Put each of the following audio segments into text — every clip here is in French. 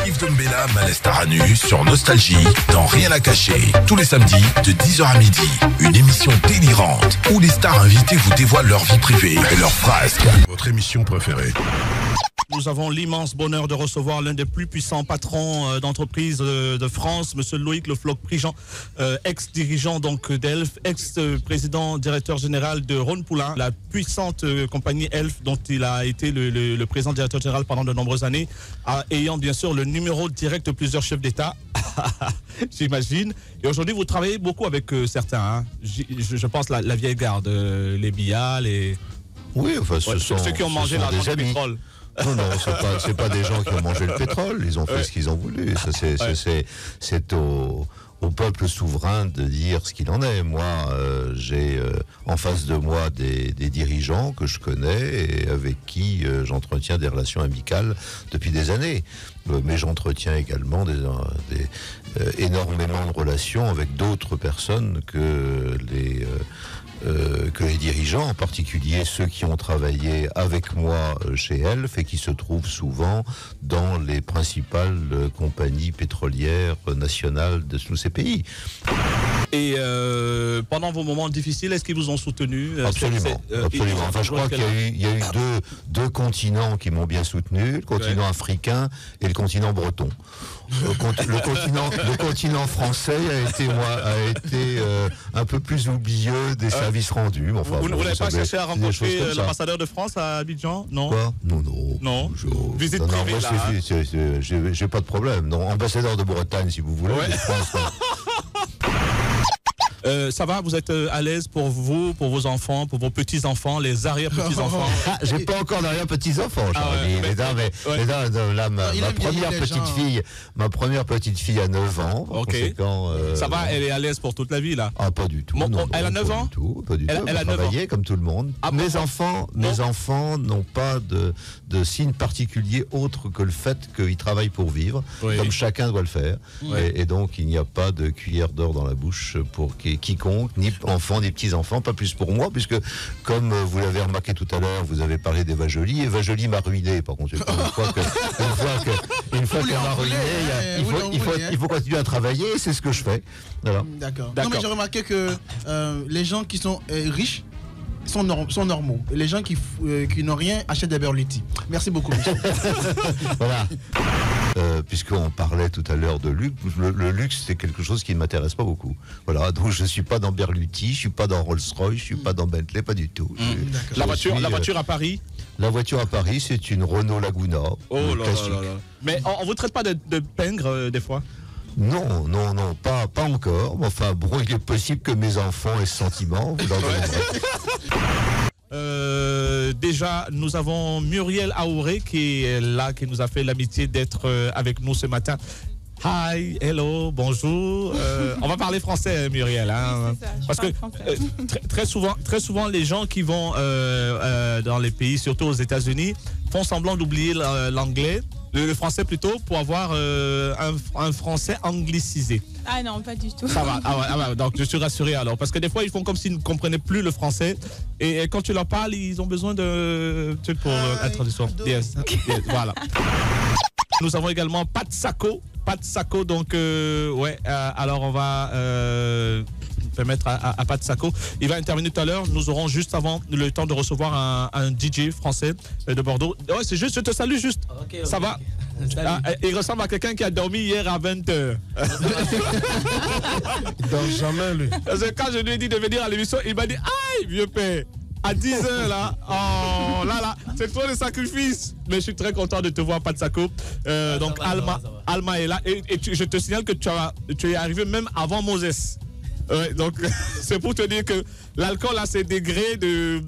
Yves Dombella, Malestaranu sur Nostalgie, dans Rien à cacher. Tous les samedis, de 10h à midi. Une émission délirante, où les stars invitées vous dévoilent leur vie privée et leurs frasques. Votre émission préférée. Nous avons l'immense bonheur de recevoir l'un des plus puissants patrons d'entreprise de France, monsieur Loïc Le Floch Prigent, ex-dirigeant donc d'Elf, ex-président directeur général de Rhône-Poulain, la puissante compagnie Elf dont il a été le président directeur général pendant de nombreuses années, ayant bien sûr le numéro direct de plusieurs chefs d'État, j'imagine. Et aujourd'hui, vous travaillez beaucoup avec certains, hein. Je pense la vieille garde, les Biya, les... Oui, enfin, ce sont ceux qui ont mangé l'argent du pétrole. Non, c'est pas des gens qui ont mangé le pétrole. Ils ont fait ce qu'ils ont voulu. C'est au peuple souverain de dire ce qu'il en est. Moi, j'ai en face de moi des dirigeants que je connais et avec qui j'entretiens des relations amicales depuis des années. Mais j'entretiens également énormément de relations avec d'autres personnes que les dirigeants, en particulier ceux qui ont travaillé avec moi chez Elf et qui se trouvent souvent dans les principales compagnies pétrolières nationales de tous ces pays. Et pendant vos moments difficiles, est-ce qu'ils vous ont soutenu? Absolument. Enfin, je crois qu'il y a eu deux continents qui m'ont bien soutenu, le continent africain et le continent breton. Le continent français a été un peu plus oublieux des services rendus. Enfin, vous n'avez pas cherché à rencontrer l'ambassadeur de France à Abidjan? Non. Quoi? Non. Visite non, privée, moi, j'ai pas de problème. Non, ambassadeur de Bretagne, si vous voulez. Ouais. Je pense, ça va, vous êtes à l'aise pour vous, pour vos enfants, pour vos petits-enfants, les arrière-petits-enfants? J'ai pas encore d'arrière-petits-enfants, ma première petite fille a 9 ans. Ok. Ça va, elle est à l'aise pour toute la vie, là? Ah, pas du tout. Elle a 9 ans? Pas du tout. Elle a travaillé comme tout le monde. Mes enfants n'ont pas de signe particulier autre que le fait qu'ils travaillent pour vivre, comme chacun doit le faire. Et donc, il n'y a pas de cuillère d'or dans la bouche pour quiconque, ni enfants, ni petits-enfants, pas plus pour moi, puisque, comme vous l'avez remarqué tout à l'heure, vous avez parlé d'Eva Joly. Eva Joly m'a ruiné, par contre. Une fois qu'elle m'a ruiné, il faut continuer à travailler, c'est ce que je fais. Voilà. D'accord. Non, mais j'ai remarqué que les gens qui sont riches sont normaux. Et les gens qui n'ont rien achètent des Berluti. Merci beaucoup, Michel. Voilà. Puisqu'on parlait tout à l'heure de luxe, le luxe c'est quelque chose qui ne m'intéresse pas beaucoup. Voilà, donc je suis pas dans Berluti, je suis pas dans Rolls-Royce, je suis pas dans Bentley, pas du tout. La voiture à Paris? La voiture à Paris, c'est une Renault Laguna. Oh là là. Mais on vous traite pas de pingre des fois? Non, pas encore. Enfin, bon, il est possible que mes enfants aient ce sentiment. Vous l'en déjà, nous avons Muriel Aouré qui est là, qui nous a fait l'amitié d'être avec nous ce matin. Hi, hello, bonjour. On va parler français, Muriel. Hein, oui, ça, parce que très souvent, les gens qui vont dans les pays, surtout aux États-Unis, font semblant d'oublier l'anglais, le français plutôt, pour avoir un français anglicisé. Ah non, pas du tout. Ça va, donc je suis rassuré alors. Parce que des fois, ils font comme s'ils ne comprenaient plus le français. Et quand tu leur parles, ils ont besoin de... pour la traduction. Yes, voilà. Nous avons également Pat Sako, donc alors on va permettre à Pat Sako. Il va intervenir tout à l'heure. Nous aurons juste avant le temps de recevoir un DJ français de Bordeaux. Ouais, c'est juste, je te salue juste. Okay. Ça va? Il ressemble à quelqu'un qui a dormi hier à 20h. Il dort jamais, lui. Parce que quand je lui ai dit de venir à l'émission, il m'a dit aïe, vieux père. À 10h là, oh là, c'est trop de sacrifice. Mais je suis très content de te voir, Pat Sako. Donc Alma est là. Et je te signale que tu es arrivé même avant Moses. Donc c'est pour te dire que l'alcool a ses degrés de...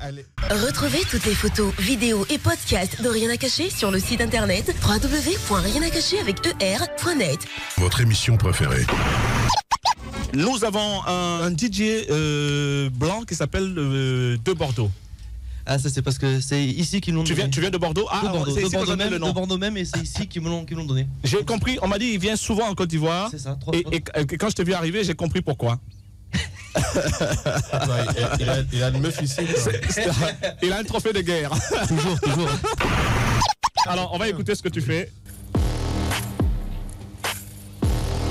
Allez. Retrouvez toutes les photos, vidéos et podcasts de Rien à cacher sur le site internet www.rienàcacher.net. Votre émission préférée. Nous avons un DJ blanc qui s'appelle de Bordeaux. Ah, ça c'est parce que c'est ici qu'ils l'ont donné. Tu viens de Bordeaux? Ah, de Bordeaux, c'est ici de Bordeaux même, et c'est ici qu'ils l'ont donné. J'ai compris, on m'a dit il vient souvent en Côte d'Ivoire. C'est ça, et quand je t'ai vu arriver, j'ai compris pourquoi. Il a une meuf ici. Il a un trophée de guerre. Toujours. Alors, on va écouter ce que tu fais.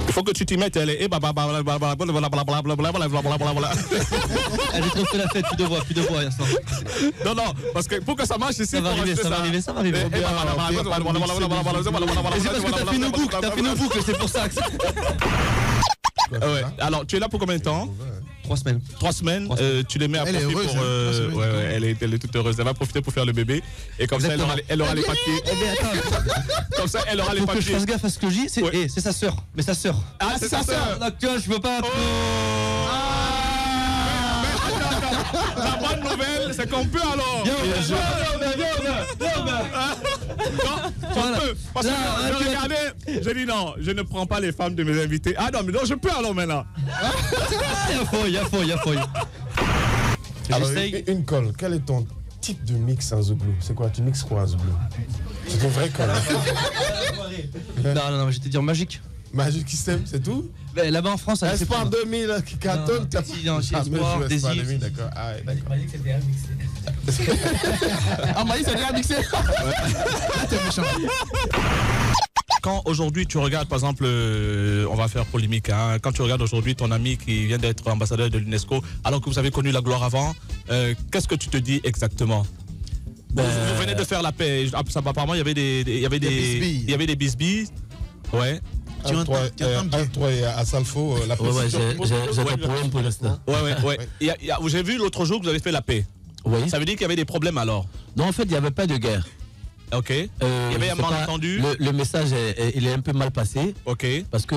Il faut que tu t'y mettes. Elle est. Elle est trop fait la fête, plus de voix, Vincent. Non, parce que pour que ça marche ici, ça va arriver. C'est parce que t'as fait une boucle, c'est pour ça. Ouais. Alors, tu es là pour combien de temps? 3 semaines. 3 semaines, tu les mets à profit pour... elle est toute heureuse. Elle va profiter pour faire le bébé. Et comme ça, elle aura les papiers. Comme ça, elle aura les papiers. Faut que je fasse gaffe à ce que je dis. C'est sa sœur. Mais sa sœur. Ah, c'est sa sœur. Donc, tu vois, je peux pas... La bonne nouvelle, c'est qu'on peut alors. Viens, parce que je regardais, je dis non, je ne prends pas les femmes de mes invités. Ah non, mais non, je peux alors maintenant. Il y a fouille. Alors, une colle, quel est ton type de mix en Zouglou? C'est quoi? Tu mixes quoi en Zouglou? C'est ton vrai colle. Non, je vais te dire magique. Magic System, c'est tout? Là-bas en France, Espoir 2000 qui cartonne. Espoir, Désir. D'accord. Ah ouais, d'accord. Magic, c'est déjà mixé. Ah, Magic, c'est déjà mixé. T'es méchant. Quand aujourd'hui tu regardes, par exemple, on va faire polémique, hein, quand tu regardes aujourd'hui ton ami qui vient d'être ambassadeur de l'UNESCO, alors que vous avez connu la gloire avant, qu'est-ce que tu te dis exactement? Vous venez de faire la paix. Apparemment, il y avait des bisbilles. Ouais. Toi et à Salfo, la position. J'ai pas de problème pour l'instant. Ouais. J'ai vu l'autre jour que vous avez fait la paix. Oui. Ça veut dire qu'il y avait des problèmes alors? Non, en fait, il n'y avait pas de guerre. Ok. Il y avait un malentendu. Le message, il est un peu mal passé. Ok. Parce que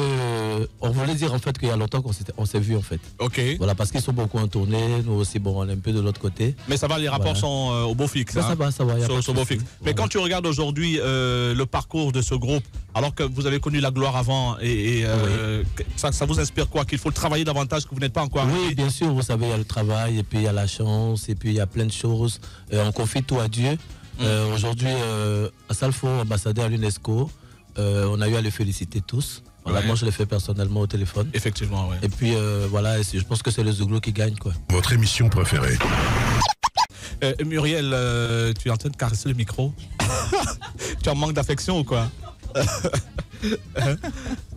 on voulait dire en fait qu'il y a longtemps qu'on s'est vu en fait. Ok. Voilà, parce qu'ils sont beaucoup en tournée, nous aussi, bon, on est un peu de l'autre côté. Mais ça va, les rapports sont au beau fixe. Ça va, il y a pas de beau fixe. Mais quand tu regardes aujourd'hui le parcours de ce groupe, alors que vous avez connu la gloire avant, ça vous inspire quoi? Qu'il faut travailler davantage, que vous n'êtes pas encore arrivé? Oui, bien sûr, vous savez, il y a le travail, et puis il y a la chance, et puis il y a plein de choses. On confie tout à Dieu. Aujourd'hui, à Salfo, ambassadeur à l'UNESCO, on a eu à les féliciter tous. Voilà, moi je l'ai fait personnellement au téléphone. Effectivement, oui. Et puis voilà, je pense que c'est le Zouglou qui gagne, quoi. Votre émission préférée? Muriel, tu es en train de caresser le micro. Tu en manques d'affection ou quoi?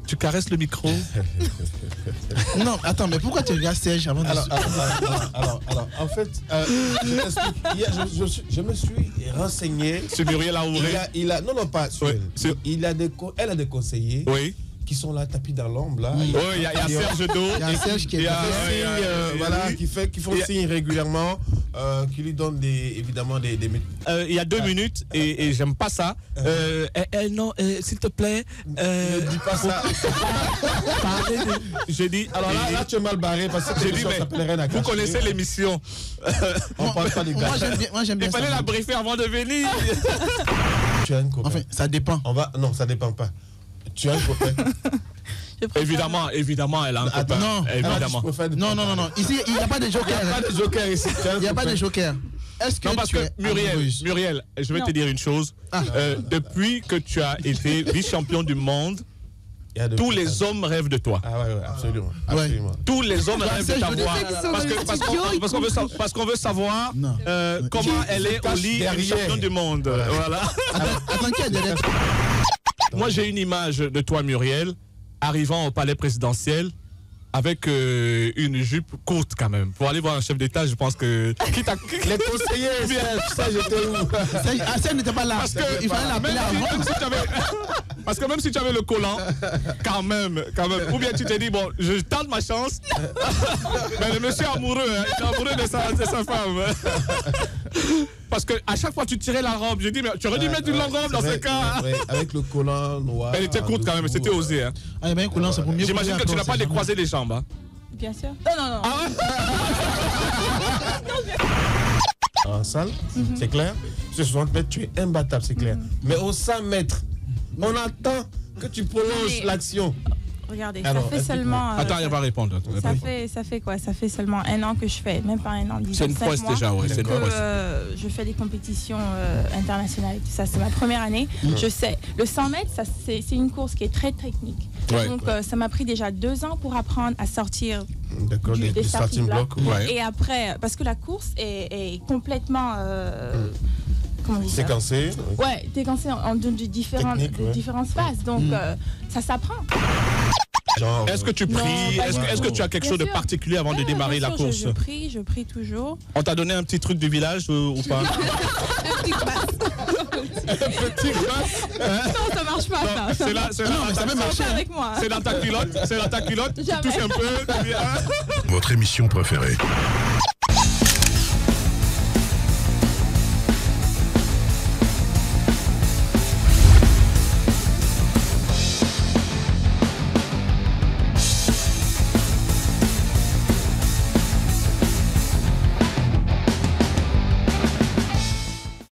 Tu caresses le micro? Non, attends, mais pourquoi tu regardes Serge avant de... Alors, en fait, je t'explique. Je me suis renseigné. Sur Muriel Aouré. Non, pas sur elle. Elle a des conseillers. Oui. Qui sont là, tapis dans l'ombre, là. Oui, il y a Serge Do. Il y a Serge qui qui font signe régulièrement, qui lui donne évidemment des il y a 2 minutes et j'aime pas ça. Non, s'il te plaît. Ne dis pas ça. J'ai dit. Alors là, tu es mal barré parce que j'ai dit, mais vous connaissez l'émission. On parle pas des gars. Moi, j'aime bien. Il fallait la briefer avant de venir. Tu as une copain. Enfin, ça dépend. Non, ça dépend pas. Tu as un copain. Évidemment, elle a un copain. Non, évidemment. Non. Ici, il n'y a pas de joker. Il n'y a pas de joker ici. Il n'y a pas de joker. Est-ce que non, parce que Muriel, je vais te dire une chose. Depuis que tu as été vice-champion du monde, tous les hommes rêvent de toi. Ah ouais, absolument. Tous les hommes rêvent de t'avoir. Parce qu'on veut savoir comment elle est au lit vice-champion du monde. Voilà. Attends, moi, j'ai une image de toi, Muriel, arrivant au palais présidentiel avec une jupe courte quand même. Pour aller voir un chef d'État, je pense que... Les conseillers, ça j'étais où? Ça n'était pas là. Il fallait l'appeler avant. Parce que même si tu avais le collant, quand même. Ou bien tu t'es dit, bon, je tente ma chance. Mais le monsieur est amoureux, il est amoureux de sa femme. Parce que à chaque fois tu tirais la robe, j'ai dit, mais tu aurais dû mettre une longue robe dans ce cas. Avec le collant noir. Elle était courte quand même, c'était osé. Ah, ben, collant, c'est pour mieux. J'imagine que tu n'as pas décroisé les jambes. Bien sûr. Non. En salle, c'est clair. Sur 60 mètres, tu es imbattable, c'est clair. Mais au 100 mètres, on attend que tu prolonges l'action. Regardez, alors, ça fait seulement... Attends, il n'y a pas à répondre. Ça fait quoi? Ça fait seulement 1 an que je fais, même pas 1 an, 10 c'est une prouesse déjà, oui. C'est une prouesse. Je fais des compétitions internationales et tout ça. C'est ma première année. Je sais. Le 100 mètres, c'est une course qui est très technique. Donc, ça m'a pris déjà 2 ans pour apprendre à sortir des starting blocks. Ouais. Et après, parce que la course est complètement... comment dire ça? Séquencé. Ouais, séquencé de différentes phases. Donc, ça s'apprend. Est-ce que tu pries? Est-ce que tu as quelque chose de particulier avant de démarrer la course? Je prie toujours. On t'a donné un petit truc du village ou pas? Petit basse. Non, ça marche pas. Non, ça peut marcher avec moi. C'est dans ta culotte. Tu touches un peu. Votre émission préférée.